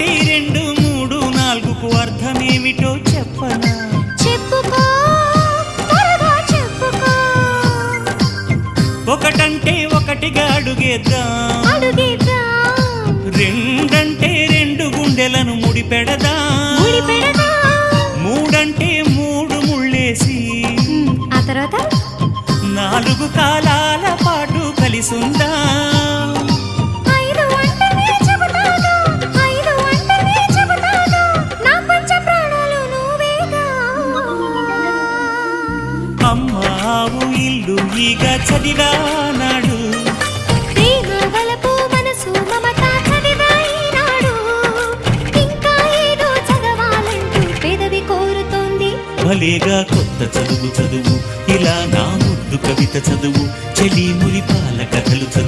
ఒకటి రెండు మూడు నాలుగుకు అర్థమేమిటో చెప్పనా? చెప్పుకో, త్వరగా చెప్పుకో. ఒకటంటే ఒకటిగా అడుగేద్దాం, రెండంటే రెండు గుండెలను ముడిపెడదాం, మూడంటే మూడు ముళ్ళేసి ఆ తర్వాత నాలుగు కాలాల పాటు కలిసుందాం. అమ్మావు ఇల్లు ఈగ చదివానాడు, భలేగా కొత్త చదువు చదువు, ఇలా నా ముద్దు కవిత చదువు, చెలి మురిపాల కథలు చదువు.